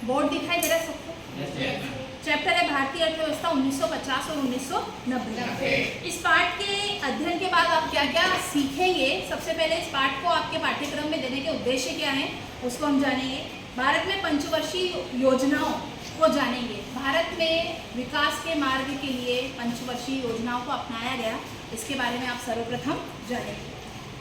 Board दिखाई दे रहा है सबको? चैप्टर है भारतीय अर्थव्यवस्था 1950 और 1990। इस पाठ के अध्ययन के बाद आप क्या क्या सीखेंगे, सबसे पहले इस पाठ को आपके पाठ्यक्रम में देने के उद्देश्य क्या हैं उसको हम जानेंगे। भारत में पंचवर्षीय योजनाओं को जानेंगे। भारत में विकास के मार्ग के लिए पंचवर्षीय योजनाओं को अपनाया गया, इसके बारे में आप सर्वप्रथम जानेंगे।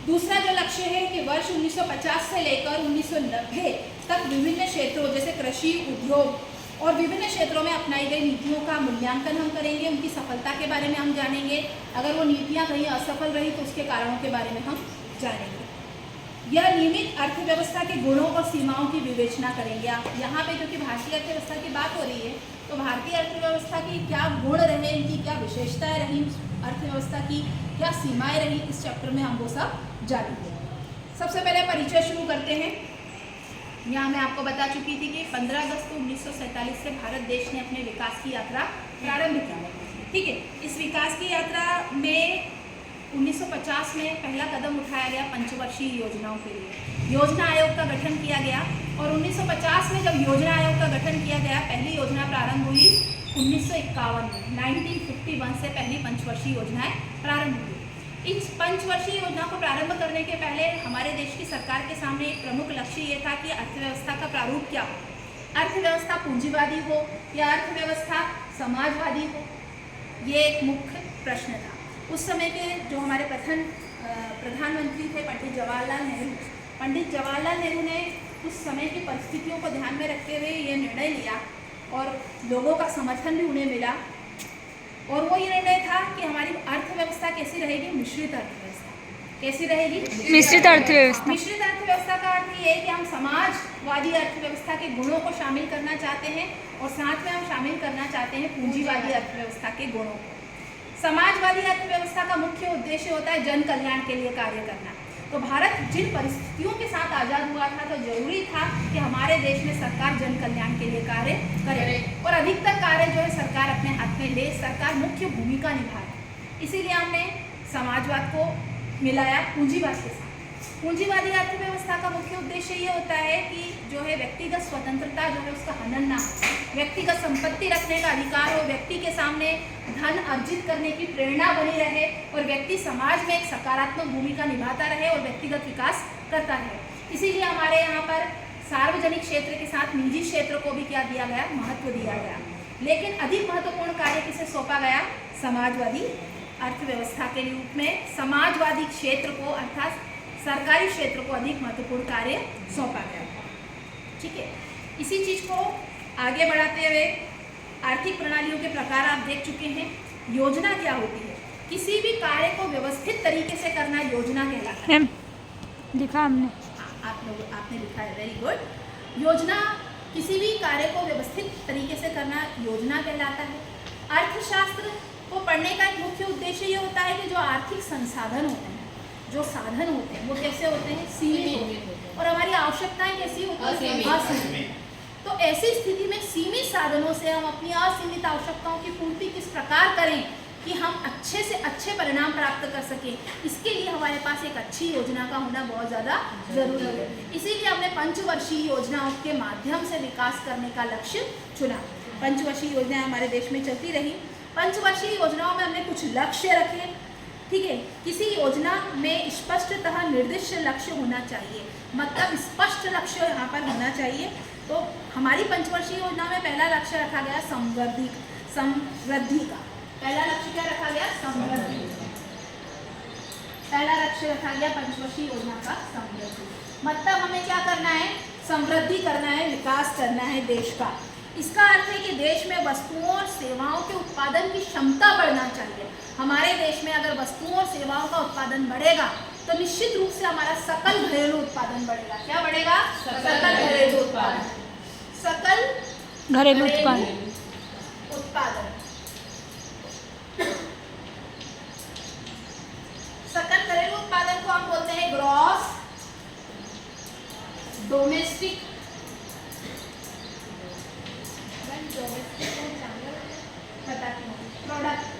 दूसरा जो लक्ष्य है कि वर्ष 1950 से लेकर 1990 तक विभिन्न क्षेत्रों जैसे कृषि, उद्योग और विभिन्न क्षेत्रों में अपनाई गई नीतियों का मूल्यांकन हम करेंगे, उनकी सफलता के बारे में हम जानेंगे। अगर वो नीतियाँ कहीं असफल रही तो उसके कारणों के बारे में हम जानेंगे। यह नियमित अर्थव्यवस्था के गुणों और सीमाओं की विवेचना करेंगे। आप यहाँ पे क्योंकि भारतीय अर्थव्यवस्था की बात हो रही है तो भारतीय अर्थव्यवस्था की क्या गुण रहे, इनकी क्या विशेषताएं रही, अर्थव्यवस्था की क्या सीमाएं रही, इस चैप्टर में हम वो सब जानेंगे। सबसे पहले परिचय शुरू करते हैं। यहाँ मैं आपको बता चुकी थी कि 15 अगस्त 1947 से भारत देश ने अपने विकास की यात्रा प्रारंभ की। ठीक है, इस विकास की यात्रा में 1950 में पहला कदम उठाया गया पंचवर्षीय योजनाओं के लिए। योजना आयोग का गठन किया गया और 1950 में जब योजना आयोग का गठन किया गया, पहली योजना प्रारंभ हुई 1951 में। 1951 से पहली पंचवर्षीय योजनाएं प्रारंभ हुई। इस पंचवर्षीय योजना को प्रारंभ करने के पहले हमारे देश की सरकार के सामने एक प्रमुख लक्ष्य ये था कि अर्थव्यवस्था का प्रारूप क्या हो। अर्थव्यवस्था पूंजीवादी हो या अर्थव्यवस्था समाजवादी हो, ये एक मुख्य प्रश्न था। उस समय के जो हमारे प्रधानमंत्री थे पंडित जवाहरलाल नेहरू, पंडित जवाहरलाल नेहरू ने उस समय की परिस्थितियों को ध्यान में रखते हुए ये निर्णय लिया और लोगों का समर्थन भी उन्हें मिला। और वो ये निर्णय था कि हमारी अर्थव्यवस्था कैसी रहेगी, मिश्रित अर्थव्यवस्था। कैसी रहेगी? मिश्रित अर्थव्यवस्था। मिश्रित अर्थव्यवस्था का अर्थ ये है कि हम समाजवादी अर्थव्यवस्था के गुणों को शामिल करना चाहते हैं और साथ में हम शामिल करना चाहते हैं पूंजीवादी अर्थव्यवस्था के गुणों को। समाजवादी अर्थव्यवस्था का मुख्य उद्देश्य होता है जन कल्याण के लिए कार्य करना। तो भारत जिन परिस्थितियों के साथ आज़ाद हुआ था तो जरूरी था कि हमारे देश में सरकार जन कल्याण के लिए कार्य करे और अधिकतर कार्य जो है सरकार अपने हाथ में ले, सरकार मुख्य भूमिका निभाए। इसीलिए हमने समाजवाद को मिलाया पूंजीवाद के साथ। पूंजीवादी अर्थव्यवस्था का मुख्य उद्देश्य ये होता है कि जो है व्यक्तिगत स्वतंत्रता जो है उसका हनन ना हो, व्यक्तिगत संपत्ति रखने का अधिकार हो, व्यक्ति के सामने धन अर्जित करने की प्रेरणा बनी रहे और व्यक्ति समाज में एक सकारात्मक भूमिका निभाता रहे और व्यक्तिगत विकास करता रहे। इसीलिए हमारे यहाँ पर सार्वजनिक क्षेत्र के साथ निजी क्षेत्र को भी क्या दिया गया, महत्व दिया गया। लेकिन अधिक महत्वपूर्ण कार्य किसे सौंपा गया? समाजवादी अर्थव्यवस्था के रूप में समाजवादी क्षेत्र को अर्थात सरकारी क्षेत्र को अधिक महत्वपूर्ण कार्य सौंपा गया। ठीक है, इसी चीज को आगे बढ़ाते हुए आर्थिक प्रणालियों के प्रकार आप देख चुके हैं। योजना क्या होती है? किसी भी कार्य को व्यवस्थित तरीके से करना योजना कहलाता है। लिखा हमने। आपने लिखा है, वेरी गुड। योजना किसी भी कार्य को व्यवस्थित तरीके से करना योजना कहलाता है। अर्थशास्त्र को पढ़ने का एक मुख्य उद्देश्य ये होता है कि जो आर्थिक संसाधन होते हैं, जो साधन होते हैं वो कैसे होते हैं? सीमित होते हैं और हमारी आवश्यकताएं कैसी होती हैं? असीमित। तो ऐसी स्थिति में सीमित साधनों से हम अपनी असीमित आवश्यकताओं की पूर्ति किस प्रकार करें कि हम अच्छे से अच्छे परिणाम प्राप्त कर सकें, इसके लिए हमारे पास एक अच्छी योजना का होना बहुत ज़्यादा जरूरी है। इसीलिए हमने पंचवर्षीय योजनाओं के माध्यम से विकास करने का लक्ष्य चुना। पंचवर्षीय योजनाएं हमारे देश में चलती रही। पंचवर्षीय योजनाओं में हमने कुछ लक्ष्य रखे। ठीक है, किसी योजना में स्पष्टतः निर्दिष्ट लक्ष्य होना चाहिए, मतलब स्पष्ट लक्ष्य यहाँ पर होना चाहिए। तो हमारी पंचवर्षीय योजना में पहला लक्ष्य रखा गया समृद्धि का। पहला लक्ष्य क्या रखा गया? समृद्धि। पहला लक्ष्य रखा गया पंचवर्षीय योजना का समृद्धि। मतलब हमें क्या करना है? समृद्धि करना है, विकास करना है देश का। इसका अर्थ है कि देश में वस्तुओं और सेवाओं के उत्पादन की क्षमता बढ़ना चाहिए। हमारे देश में अगर वस्तुओं और सेवाओं का उत्पादन बढ़ेगा तो निश्चित रूप से हमारा सकल घरेलू उत्पादन बढ़ेगा। क्या बढ़ेगा? सकल घरेलू उत्पादन। सकल घरेलू उत्पादन। सकल घरेलू उत्पादन को हम बोलते हैं gross domestic product.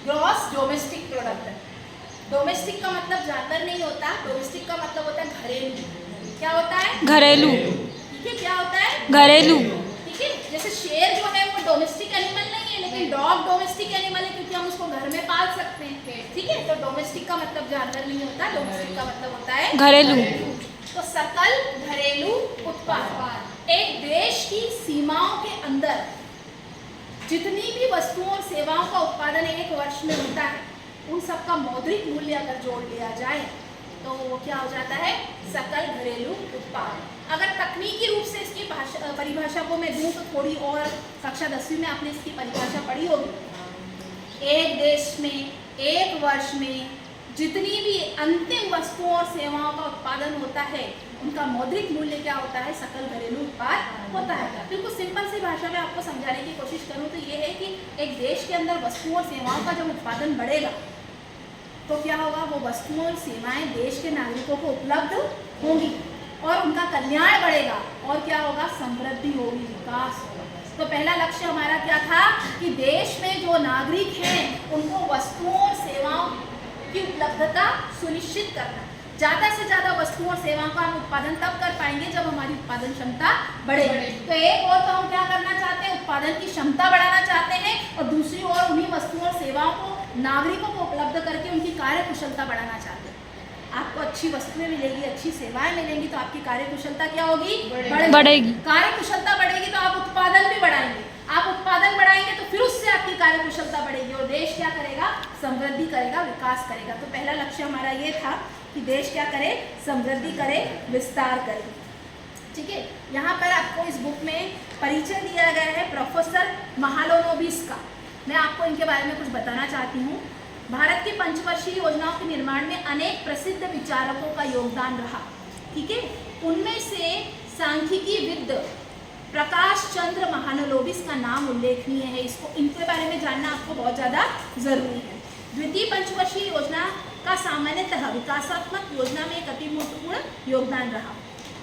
Gross domestic product. Domestic का मतलब जानवर नहीं होता, डोमेस्टिक का मतलब होता है घरेलू। क्या होता है? घरेलू। ठीक है, क्या होता है? घरेलू। ठीक है, जैसे शेर जो है वो डोमेस्टिक एनिमल नहीं है, लेकिन डॉग डोमेस्टिक एनिमल है क्योंकि हम उसको घर में पाल सकते हैं। ठीक है, तो डोमेस्टिक का मतलब जानवर नहीं होता, डोमेस्टिक का मतलब होता है घरेलू। तो सकल घरेलू उत्पाद एक देश की सीमाओं के अंदर जितनी भी वस्तुओं और सेवाओं का उत्पादन एक वर्ष में होता है, उन सब का मौद्रिक मूल्य अगर जोड़ लिया जाए तो वो क्या हो जाता है? सकल घरेलू उत्पाद। अगर तकनीकी रूप से इसकी परिभाषा को मैं दूं तो थोड़ी और कक्षा 10वीं में आपने इसकी परिभाषा पढ़ी होगी। एक देश में एक वर्ष में जितनी भी अंतिम वस्तुओं और सेवाओं का उत्पादन होता है, उनका मौद्रिक मूल्य क्या होता है? सकल घरेलू उत्पाद होता है। बिल्कुल सिंपल सी भाषा में आपको समझाने की कोशिश करूं तो ये है कि एक देश के अंदर वस्तुओं और सेवाओं का जब उत्पादन बढ़ेगा तो क्या होगा? वो वस्तुओं और सेवाएं देश के नागरिकों को उपलब्ध होंगी और उनका कल्याण बढ़ेगा और क्या होगा? समृद्धि होगी, विकास होगा। तो पहला लक्ष्य हमारा क्या था कि देश में जो नागरिक हैं उनको वस्तुओं और सेवाओं की उपलब्धता सुनिश्चित करना। ज़्यादा से ज़्यादा वस्तुओं और सेवाओं का हम उत्पादन तब कर पाएंगे जब हमारी उत्पादन क्षमता बढ़ेगी। तो एक और तो हम क्या करना चाहते हैं? उत्पादन की क्षमता बढ़ाना चाहते हैं और दूसरी ओर उन्हीं वस्तुओं और सेवाओं को नागरिकों को उपलब्ध करके उनकी कार्य कुशलता बढ़ाना चाहते हैं। आपको अच्छी वस्तुएं मिलेगी, अच्छी सेवाएं मिलेंगी तो आपकी कार्य कुशलता क्या होगी? बढ़ेगी। कार्य कुशलता बढ़ेगी तो आप उत्पादन भी बढ़ाएंगे, आप उत्पादन बढ़ाएंगे तो फिर उससे आपकी कार्य कुशलता बढ़ेगी और देश क्या करेगा? समृद्धि करेगा, विकास करेगा। तो पहला लक्ष्य हमारा ये था कि देश क्या करे? समृद्धि करे, विस्तार करे। ठीक है, यहाँ पर आपको इस बुक में परिचय दिया गया है प्रोफेसर महालोनोबिस का। मैं आपको इनके बारे में कुछ बताना चाहती हूँ। भारत की पंचवर्षीय योजनाओं के निर्माण में अनेक प्रसिद्ध विचारकों का योगदान रहा। ठीक है, उनमें से सांख्यिकीविद प्रकाश चंद्र महालनोबिस का नाम उल्लेखनीय है। इनके बारे में जानना आपको बहुत ज़्यादा जरूरी है। द्वितीय पंचवर्षीय योजना का सामान्यतः विकासात्मक योजना में एक अति महत्वपूर्ण योगदान रहा।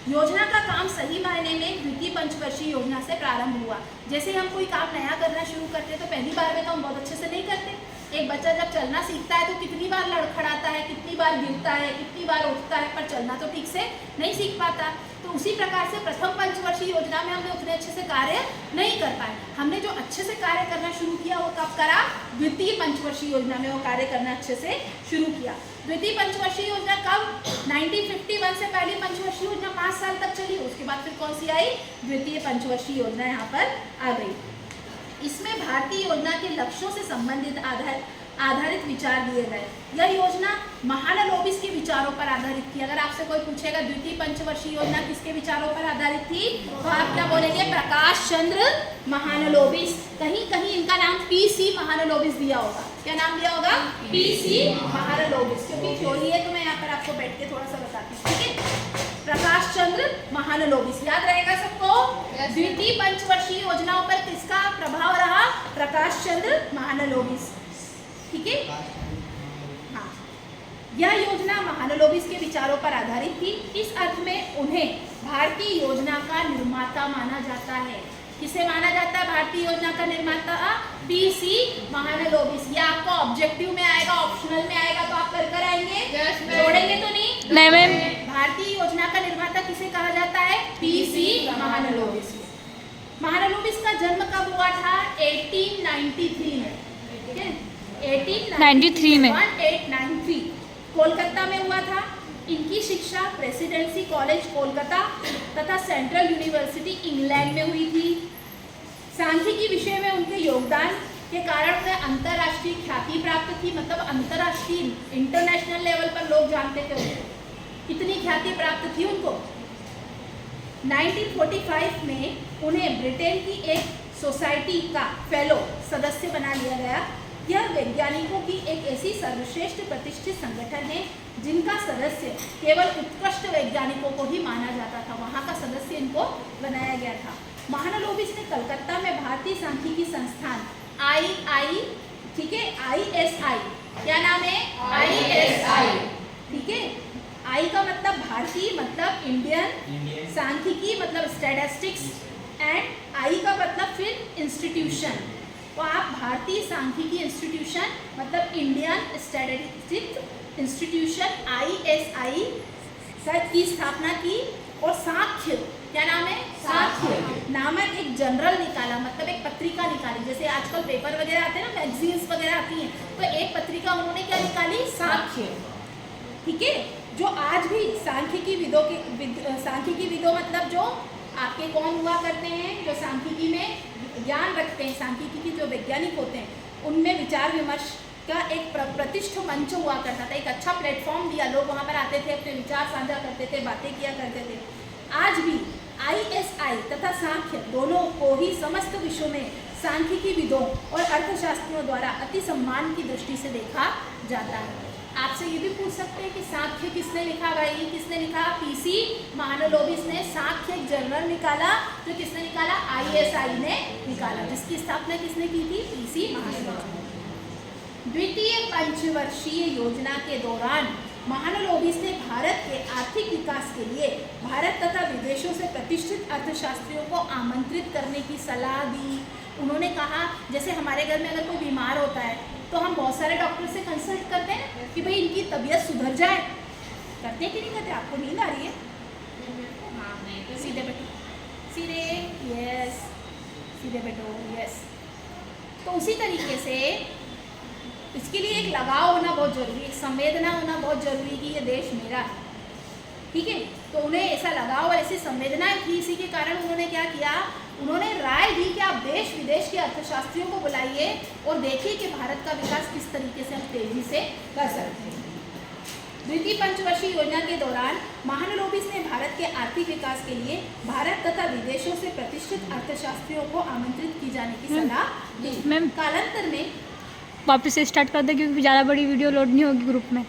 योजना का काम सही मायने में द्वितीय पंचवर्षीय योजना से प्रारंभ हुआ। जैसे हम कोई काम नया करना शुरू करते हैं तो पहली बार में तो हम बहुत अच्छे से नहीं करते। एक बच्चा जब चलना सीखता है तो कितनी बार लड़खड़ाता है, कितनी बार गिरता है, कितनी बार उठता है, पर चलना तो ठीक से नहीं सीख पाता। तो उसी प्रकार से प्रथम पंचवर्षीय योजना में हमने उतने अच्छे से कार्य नहीं कर पाए। हमने जो अच्छे से कार्य करना शुरू किया वो कब करा? द्वितीय पंचवर्षीय योजना में वो कार्य करना अच्छे से शुरू किया। द्वितीय पंचवर्षीय योजना कब? 1951 से पहली पंचवर्षीय योजना 5 साल तक चली, उसके बाद फिर कौन सी आई? द्वितीय पंचवर्षीय योजना यहाँ पर आ गई। इसमें भारतीय योजना के लक्ष्यों से संबंधित आधारित विचार दिए गए। यह योजना महालनोबिस के विचारों पर आधारित थी। अगर आपसे कोई पूछेगा द्वितीय पंचवर्षीय योजना किसके विचारों पर आधारित थी तो आप क्या बोलेंगे? प्रकाश चंद्र महालनोबिस। कहीं कहीं इनका नाम पीसी महालनोबिस दिया होगा। क्या नाम दिया होगा? पीसी महालनोबिस, क्योंकि थ्योरी है तो मैं यहाँ पर आपको बैठ के थोड़ा सा बताती हूँ। ठीक है, प्रकाश चंद्र महालनोबिस याद रहेगा सबको। द्वितीय पंचवर्षीय योजनाओं पर किसका प्रभाव रहा? प्रकाश चंद्र महालनोबिस। ठीक है, हाँ, यह योजना महालनोबिस के विचारों पर आधारित थी। इस अर्थ में उन्हें भारतीय योजना का निर्माता माना जाता है। किसे माना जाता है भारतीय योजना का निर्माता? पीसी महालनोबिस। ये आपको ऑब्जेक्टिव में आएगा, ऑप्शनल में आएगा, तो आप कर आएंगे? जोड़ेंगे तो नहीं? नहीं मैम। भारतीय योजना का निर्माता किसे कहा जाता है? पीसी महालनोबिस। महालनोबिस का जन्म कब हुआ था? 1893 में। ठीक है, 1893 में 1893 कोलकाता में हुआ था। इनकी शिक्षा प्रेसिडेंसी कॉलेज कोलकाता तथा सेंट्रल यूनिवर्सिटी इंग्लैंड में हुई थी। सांख्यिकी विषय में उनके योगदान के कारण उन्हें अंतर्राष्ट्रीय ख्याति प्राप्त थी। मतलब अंतर्राष्ट्रीय इंटरनेशनल लेवल पर लोग जानते थे उनको, इतनी ख्याति प्राप्त थी उनको। 1945 में उन्हें ब्रिटेन की एक सोसाइटी का फेलो सदस्य बना लिया गया। यह वैज्ञानिकों की एक ऐसी सर्वश्रेष्ठ प्रतिष्ठित संगठन है जिनका सदस्य केवल उत्कृष्ट वैज्ञानिकों को ही माना जाता था। वहाँ का सदस्य इनको बनाया गया था। महालनोबिस ने कलकत्ता में भारतीय सांख्यिकी संस्थान ठीक है, ISI, क्या नाम है? ISI। ठीक है, आई का मतलब भारतीय, मतलब इंडियन, सांख्यिकी मतलब स्टैटिस्टिक्स, एंड आई का मतलब फिर इंस्टीट्यूशन। तो आप भारतीय सांख्यिकी इंस्टीट्यूशन मतलब इंडियन स्टैटिस्टिक्स इंस्टीट्यूशन ISI की स्थापना की और सांख्य, क्या नाम है, सांख्य नामक एक जर्नल निकाला, मतलब एक पत्रिका निकाली। जैसे आजकल पेपर वगैरह आते हैं ना, मैगजीन्स वगैरह आती हैं, तो एक पत्रिका उन्होंने क्या निकाली, सांख्य। ठीक है, जो आज भी सांख्यिकी विदों मतलब जो आपके कौन हुआ करते हैं, जो सांख्यिकी में ज्ञान रखते हैं, सांख्यिकी के जो वैज्ञानिक होते हैं, उनमें विचार विमर्श का एक प्रतिष्ठ मंच हुआ करता था, एक अच्छा प्लेटफॉर्म दिया, लोग वहाँ पर आते थे, अपने विचार साझा करते थे, बातें किया करते थे। आज भी ISI तथा सांख्य दोनों को ही समस्त विश्व में सांख्यिकी विदों और अर्थशास्त्रियों द्वारा अति सम्मान की दृष्टि से देखा जाता है। आपसे ये भी पूछ सकते हैं कि सांख्य किसने लिखा, भाई किसने लिखा, PC महालनोबिस ने सांख्य एक जर्नल निकाला, जो किसने निकाला, ISI ने निकाला, जिसकी स्थापना किसने की थी, PC महालनोबिस। द्वितीय पंचवर्षीय योजना के दौरान महालनोबिस ने भारत के आर्थिक विकास के लिए भारत तथा विदेशों से प्रतिष्ठित अर्थशास्त्रियों को आमंत्रित करने की सलाह दी। उन्होंने कहा, जैसे हमारे घर में अगर कोई बीमार होता है तो हम बहुत सारे डॉक्टर से कंसल्ट करते हैं कि भाई इनकी तबीयत सुधर जाए, करते कि नहीं करते? आपको नींद आ रही है? सीधे बैठो, सीधे, यस, सीधे बैठो, यस। तो उसी तरीके से इसके लिए एक लगाव होना बहुत जरूरी, एक संवेदना होना बहुत जरूरी कि ये देश मेरा है। ठीक है, तो उन्हें ऐसा लगाव और ऐसी संवेदना थी, इसी के कारण उन्होंने क्या किया, उन्होंने राय दी कि आप देश विदेश के अर्थशास्त्रियों को बुलाइए और देखिए कि भारत का विकास किस तरीके से हम तेजी से कर सकते हैं। द्वितीय पंचवर्षीय योजना के दौरान महालनोबिस ने भारत के आर्थिक विकास के लिए भारत तथा विदेशों से प्रतिष्ठित अर्थशास्त्रियों को आमंत्रित की जाने की सलाह दी। मैम कालांतर में वापस से स्टार्ट कर दे, क्योंकि ज़्यादा बड़ी वीडियो लोड नहीं होगी ग्रुप में।